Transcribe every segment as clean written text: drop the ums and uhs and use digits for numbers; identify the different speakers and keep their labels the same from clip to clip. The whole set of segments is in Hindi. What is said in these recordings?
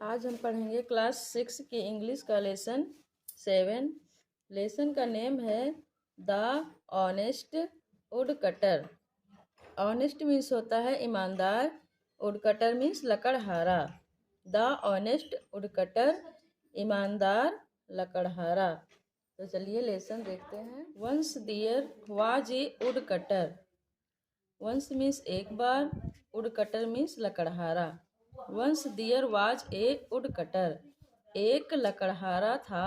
Speaker 1: आज हम पढ़ेंगे क्लास 6 की इंग्लिश का लेसन 7। लेसन का नेम है the honest woodcutter. Honest means होता है ईमानदार, वुड कटर मीन्स लकड़हारा। द ऑनेस्ट वुड कटर, ईमानदार लकड़हारा। तो चलिए लेसन देखते हैं। Once there was a woodcutter. Once means एक बार, वुड कटर मीन्स लकड़हारा। Once there was a woodcutter, एक लकड़हारा था।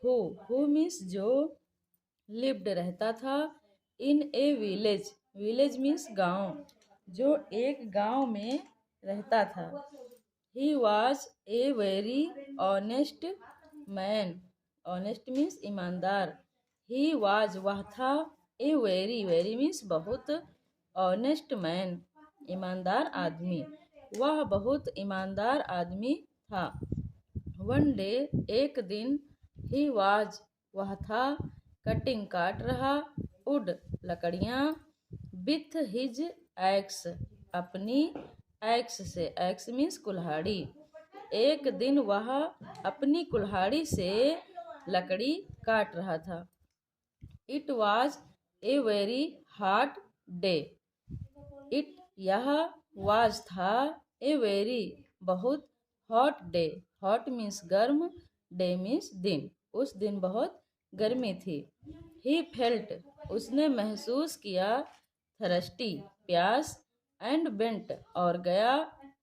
Speaker 1: हु मीन्स जो, लिव्ड रहता था। In a village, village means गांव, जो एक गांव में रहता था। He was a very honest man. Honest means ईमानदार। ही वॉज वह था, ए वेरी, वेरी मीन्स बहुत, ऑनेस्ट मैन ईमानदार आदमी, वह बहुत ईमानदार आदमी था। वन डे एक दिन, ही वॉज वह था, कटिंग काट रहा, वुड लकड़ियाँ, विथ हिज एक्स अपनी एक्स से, एक्स मीन्स कुल्हाड़ी। एक दिन वह अपनी कुल्हाड़ी से लकड़ी काट रहा था। It was a very hot day. It यह, वाज था, ए वेरी बहुत, हॉट डे, हॉट मीन्स गर्म, डे मीन्स दिन, उस दिन बहुत गर्मी थी। ही फेल्ट उसने महसूस किया, थरस्टी प्यास, एंड बेंट और गया,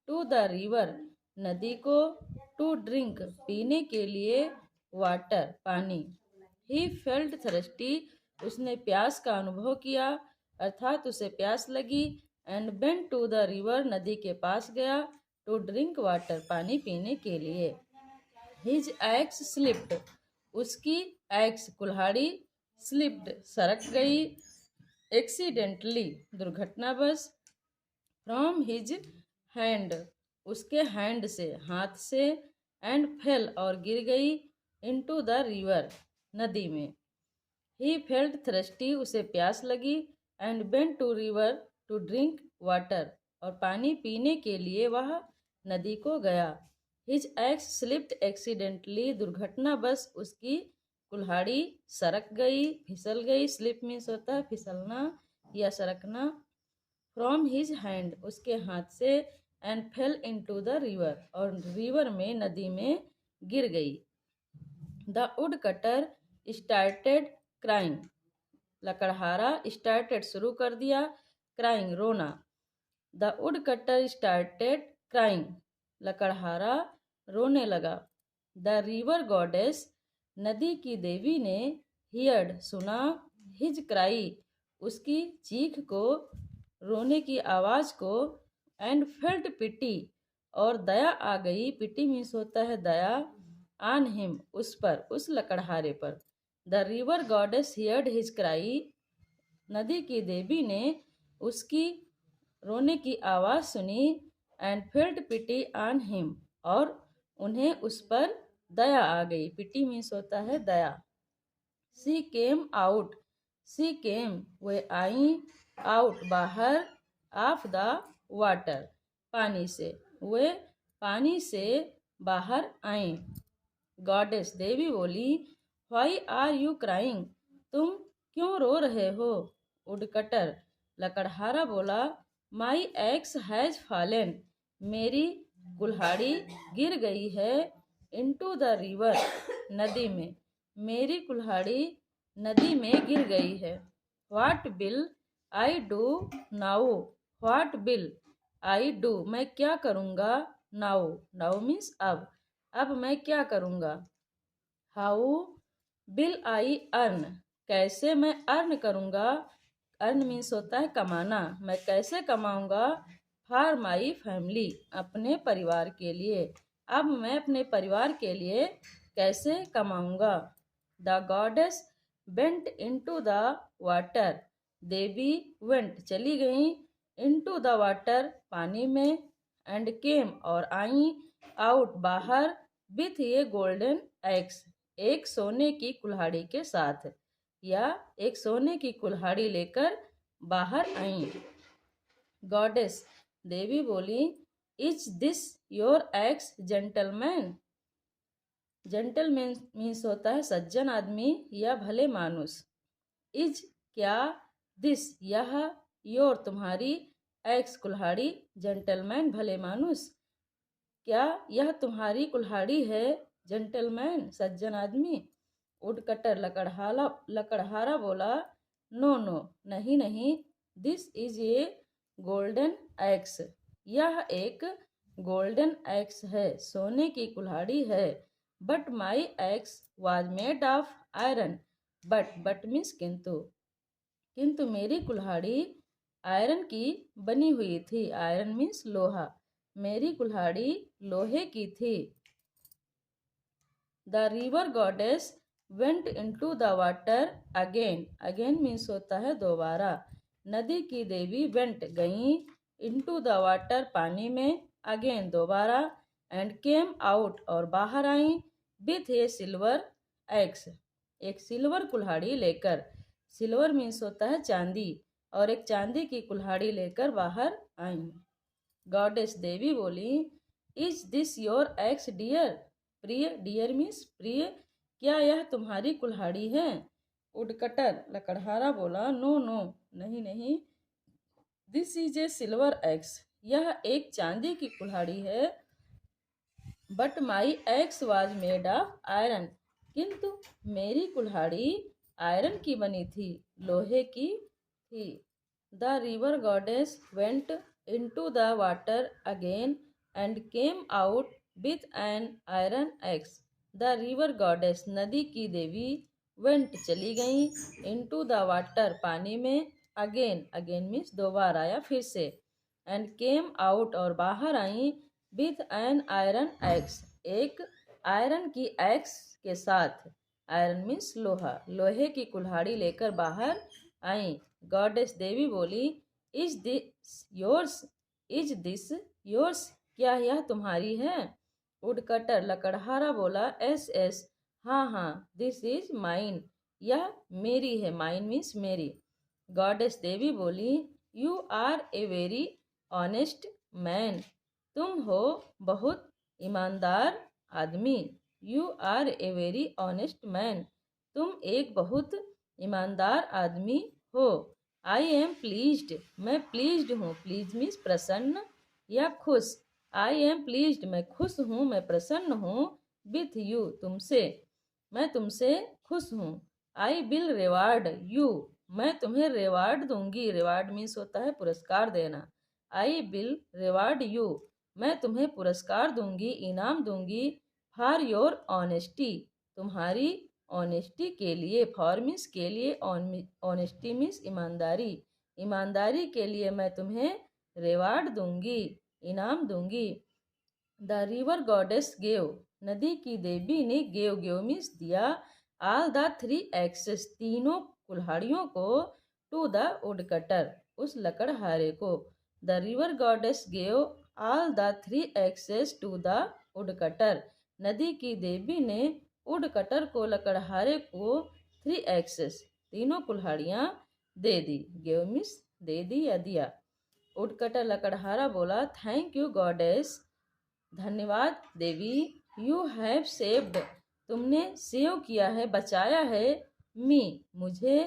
Speaker 1: टू द रिवर नदी को, टू ड्रिंक पीने के लिए, वाटर पानी। ही फेल्ट थरस्टी उसने प्यास का अनुभव किया, अर्थात उसे प्यास लगी। And went to the river नदी के पास गया, टू ड्रिंक वाटर पानी पीने के लिए। हिज एक्स स्लिप्ड उसकी एक्स कुल्हाड़ी, स्लिप्ड सरक गई, एक्सीडेंटली दुर्घटनावश, फ्रॉम हिज हैंड उसके हैंड से हाथ से, एंड फेल और गिर गई, इनटू द रिवर नदी में। ही फेल्ट थ्रस्टी उसे प्यास लगी, and went to river to drink water और पानी पीने के लिए वह नदी को गया। हिज एक्स स्लिप्ड एक्सीडेंटली दुर्घटनावश उसकी कुल्हाड़ी सरक गई, फिसल गई। स्लिप मीन्स होता है फिसलना या सरकना। फ्रॉम हिज हैंड उसके हाथ से, and fell into the river river रिवर में नदी में गिर गई। The woodcutter started crying लकड़हारा स्टार्टेड शुरू कर दिया, क्राइंग रोना। The woodcutter started crying लकड़हारा रोने लगा। द रिवर गॉडेस नदी की देवी ने, हियर्ड सुना, हिज क्राई उसकी चीख को, रोने की आवाज को, एंड फेल्ट पिटी और दया आ गई। पिटी मीन्स होता है दया, ऑन हिम उस पर, उस लकड़हारे पर। The river goddess heard his cry नदी की देवी ने उसकी रोने की आवाज सुनी, and felt pity on him और उन्हें उस पर दया आ गई। पिटी मीन्स होता है दया। सी केम आउट, सी केम वे आई, आउट बाहर, ऑफ द वाटर पानी से, वे पानी से बाहर आई। गॉडेस देवी बोली, व्हाई आर यू क्राइंग तुम क्यों रो रहे हो। वुडकटर लकड़हारा बोला, माई एक्स हैज फॉलन मेरी कुल्हाड़ी गिर गई है, इनटू द रिवर नदी में, मेरी कुल्हाड़ी नदी में गिर गई है। What will I do now, what will I do मैं क्या करूँगा, नाउ, नाउ मीन्स अब मैं क्या करूँगा। हाउ विल आई अर्न कैसे मैं अर्न करूँगा, अर्न मीन्स होता है कमाना, मैं कैसे कमाऊँगा, फॉर माई फैमिली अपने परिवार के लिए, अब मैं अपने परिवार के लिए कैसे कमाऊँगा। The goddess went into the water देवी वेंट चली गई, इनटू द वाटर पानी में, एंड केम और आई, आउट बाहर, विथ ये गोल्डन एक्स एक सोने की कुल्हाड़ी के साथ, या एक सोने की कुल्हाड़ी लेकर बाहर आई। गॉडेस देवी बोली, is this your x gentleman? Gentleman means होता है सज्जन आदमी या भले मानुस। इज क्या, दिस यह, योर तुम्हारी, एक्स कुल्हाड़ी, जेंटलमैन भले मानुस, क्या यह तुम्हारी कुल्हाड़ी है? जेंटलमैन सज्जन आदमी। वुडकटर लकड़हारा बोला, नो नो नहीं नहीं, this is a golden x, यह एक गोल्डन एक्स है, सोने की कुल्हाड़ी है। But my x was made of iron, but means किंतु, किंतु मेरी कुल्हाड़ी आयरन की बनी हुई थी। आयरन मीन्स लोहा, मेरी कुल्हाड़ी लोहे की थी। The river goddess went into the water again, again means होता है दोबारा। नदी की देवी वेंट गई, इनटू द वाटर पानी में, अगेन दोबारा, एंड केम आउट और बाहर आई, विथ ए सिल्वर एक्स, एक सिल्वर कुल्हाड़ी लेकर। सिल्वर मीन्स होता है चांदी, और एक चांदी की कुल्हाड़ी लेकर बाहर आई। गॉडेस देवी बोली, is this your axe dear? प्रिय, डियर मीन्स प्रिय, क्या यह तुम्हारी कुल्हाड़ी है? वुडकटर लकड़हारा बोला, नो नो नहीं नहीं, this is a silver x, यह एक चांदी की कुल्हाड़ी है। But my x was made of iron, किंतु मेरी कुल्हाड़ी आयरन की बनी थी, लोहे की थी। The river goddess went into the water again and came out with an iron x. The river goddess नदी की देवी, वेंट चली गई, इनटू द वाटर पानी में, अगेन, अगेन मीन्स दोबारा या फिर से, एंड केम आउट और बाहर आई, विथ एन आयरन एक्स, एक आयरन की एक्स के साथ। आयरन मीन्स लोहा, लोहे की कुल्हाड़ी लेकर बाहर आई। गॉडेस देवी बोली, is this yours? Is this yours, क्या यह तुम्हारी है? वुडकटर लकड़हारा बोला, एस एस हाँ हाँ, दिस इज माइन, यह मेरी है। माइन मीन्स मेरी। गॉडेस देवी बोली, you are a very honest man, तुम हो बहुत ईमानदार आदमी। You are a very honest man, तुम एक बहुत ईमानदार आदमी हो। आई एम प्लीज्ड, मैं प्लीज्ड हूँ। प्लीज मीन्स प्रसन्न या खुश। आई एम प्लीज्ड, मैं खुश हूँ, मैं प्रसन्न हूँ। विथ यू, तुमसे, मैं तुमसे खुश हूँ। आई विल रिवार्ड यू, मैं तुम्हें रिवार्ड दूंगी। रिवार्ड मीन्स होता है पुरस्कार देना। आई विल रिवार्ड यू, मैं तुम्हें पुरस्कार दूंगी, इनाम दूंगी। फॉर योर ऑनेस्टी, तुम्हारी ऑनेस्टी के लिए। फॉर मीन्स के लिए, ऑनेस्टी मीन्स ईमानदारी, ईमानदारी के लिए मैं तुम्हें रिवार्ड दूंगी, इनाम दूंगी। द रिवर गॉडेस गेव, नदी की देवी ने, गेव, गेव मीन्स दिया, ऑल द थ्री एक्सेस, तीनों कुल्हाड़ियों को, टू द वुडकटर, उस लकड़हारे को। The river goddess gave all the three axes to the woodcutter, नदी की देवी ने वुडकटर को, लकड़हारे को, थ्री एक्सेस, तीनों कुल्हाड़ियाँ दे दी। गेव मीन्स दे दी या दिया। वुडकटर लकड़हारा बोला, थैंक यू गॉडेस, धन्यवाद देवी। यू हैव सेव्ड, तुमने सेव किया है, बचाया है। मी, मुझे,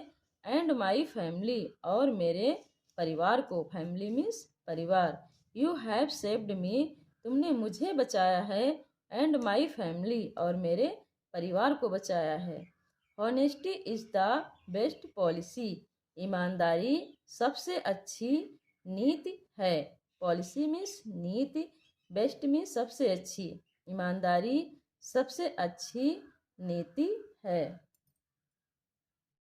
Speaker 1: एंड माई फैमिली, और मेरे परिवार को। फैमिली मीन्स परिवार। यू हैव सेव्ड मी, तुमने मुझे बचाया है, एंड माई फैमिली, और मेरे परिवार को बचाया है। Honesty is the best policy, ईमानदारी सबसे अच्छी नीति है। पॉलिसी मीन्स नीति, बेस्ट मीन्स सबसे अच्छी, ईमानदारी सबसे अच्छी नीति है।